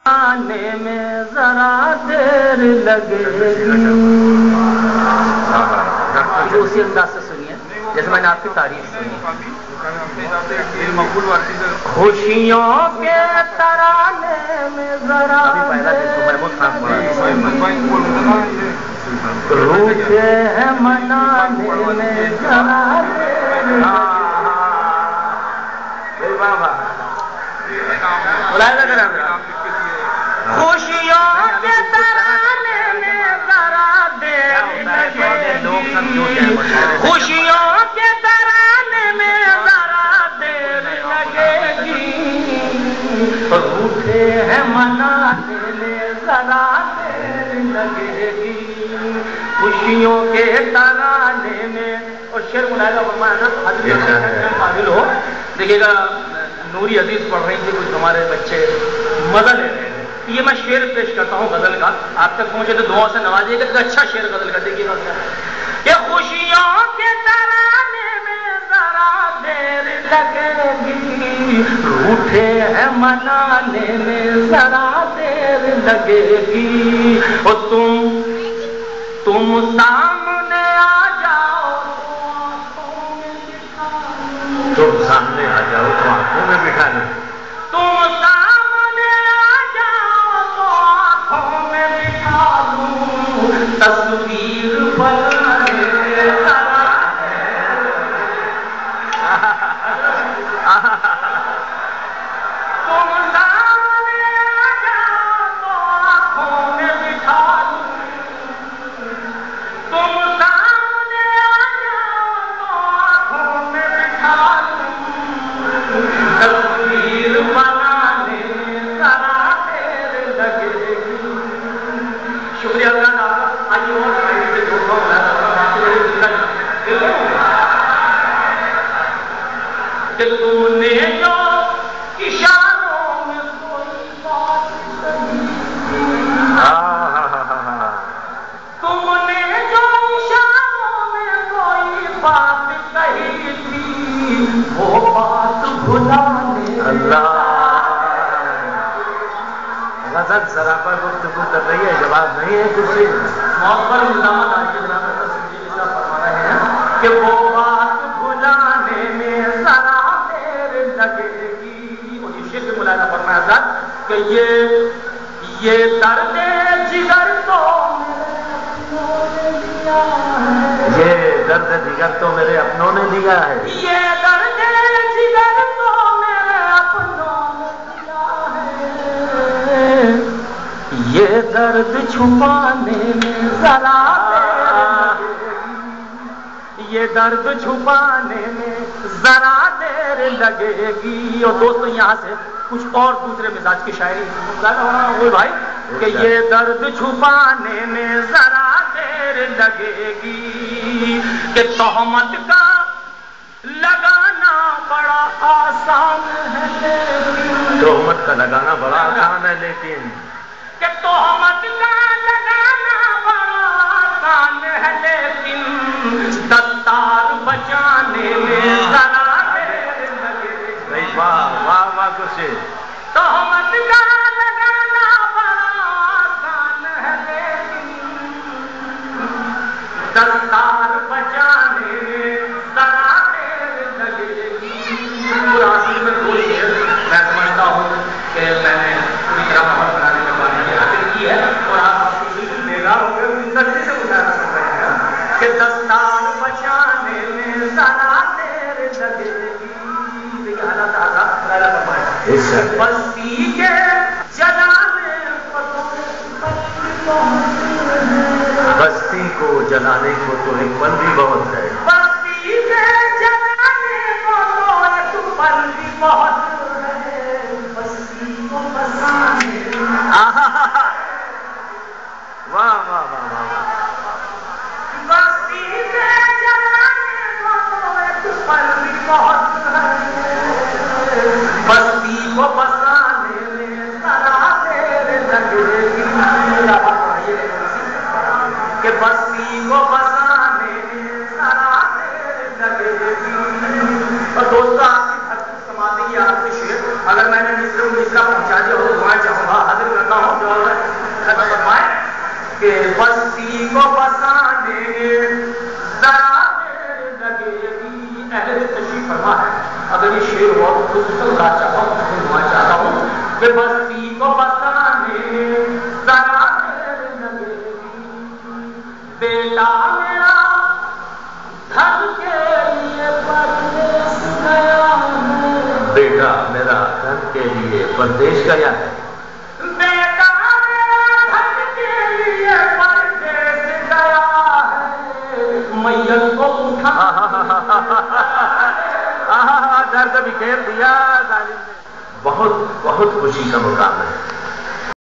آنے میں ذرا دیر لگے اسی انداز سے سنیے جیسے میں نے آپ کی تعریف سنی. خوشیوں کے ترانے میں ذرا روٹے ہیں منانے میں ذرا خوشیوں کے ترانے میں ذرا دیر لگے خوشیوں کے ترانے میں ذرا دیر لگے گی روٹے ہیں منانے میں ذرا دیر لگے گی خوشیوں کے ترانے میں. اور شعر مناظرہ فرمایا قابل ہو. دیکھیے گا نوری حدیث پڑھ رہی تھی کچھ ہمارے بچے مزہ لے رہے ہیں. یہ میں شعر پیش کرتا ہوں غزل کا, آپ تک پہنچے تو دعا سے نوازیے گا. اچھا شعر غزل کا دیکھیے گا کہ خوشیوں کے ترانے میں ذرا دیر لگے گی روٹے ہیں منانے میں ذرا دیر لگے گی. اور تم سامنے آ جاؤ تم سامنے آ جاؤ تو آنکھوں میں بٹھا لیں. تم سامنے آ جاؤ تو آنکھوں میں بٹھا لوں تصویر بنانے ذرا تم سامنے آ جاؤ تو آنکھوں میں بٹھا لوں تم سامنے آ جاؤ تو آنکھوں میں بٹھا لوں تصویر بنانے ذرا دیر لگے گی. شکریہ اللہ کا. آج اور سے جوڑتا ہوں کہ تم نے جو اشاروں میں کوئی بات کہی تم نے جو اشاروں میں کوئی بات کہی تھی وہ بات بھلانے. اللہ غزل سراپا گفتگو کر رہی ہے, جواب نہیں ہے کچھ. موت پر علامہ آج فرما رہے ہیں کہ وہ بات بھلانے میں ذرا دیر لگے گی. اور یہ شعر بھی ملاحظہ فرمایا تھا کہ یہ درد جگر تو یہ درد دیگر تو میرے اپنوں نے دیا ہے. یہ درد جگر تو میرے اپنوں نے دیا ہے. یہ درد چھپانے میں ذرا یہ درد چھپانے میں ذرا دیر لگے گی. اور دوستو یہاں سے کچھ اور دوسرے مزاج کی شاعری ہوئی بھائی کہ یہ درد چھپانے میں ذرا دیر لگے گی کہ تہمت کا لگانا بڑا آسان ہے تہمت کا لگانا بڑا آسان ہے لیکن کہ تہمت کا لگانا بڑا آسان ہے لیکن دستار بچانے میں ذرا دیر لگے گی. واہ واہ واہ کچھ تہمت کا لگانا بڑا آسان ہے لیکن دستار بچانے میں ذرا دیر لگے گی. قرآن میں دو شعر میں سمجھتا ہوں کہ میں نے پوری طرح محبت بنانے میں بات حاصل کی ہے اور آپ بالکل بیدار ہو گئے ان سب سے گزارا کر رہے ہیں کہ دستار بچانے میں ذرا دیر لگے گی. دیکھیے اللہ تعالیٰ بستی کے جلانے بستی کو جلانے کو تو ایک پل بھی بہت ہے. بستی کے جلانے کو تو ایک پل بھی بہت ہے. بستی کو بسانے واہ واہ واہ واہ بستی کے جلانے کو تو ایک پل بھی بہت ہے. بستی کو بسانے میں ذرا دیر لگے گی کہ بستی کو بسانے میں ذرا دیر لگے گی. اور دوستو آپ کی حد سماعت یہ آپ کے شعر اگر میں نے مصر پہنچا دیا ہو تو دعائیں چاہوں گا حاضر بہت خوبصورت بات چاہتا ہوں، سنوا چاہتا ہوں کہ بستی کو بسانے ذرا دیر لگے گی، بیٹا میرا گھر کے لیے پردیس گیا ہے، بیٹا میرا گھر کے لیے پردیش گیا ہے، بیٹا میرا گھر کے لیے پردیس گیا ہے، میت کو اٹھا درد بکھیر دیا ظالم نے۔ بہت بہت خوشی کا مقام ہے۔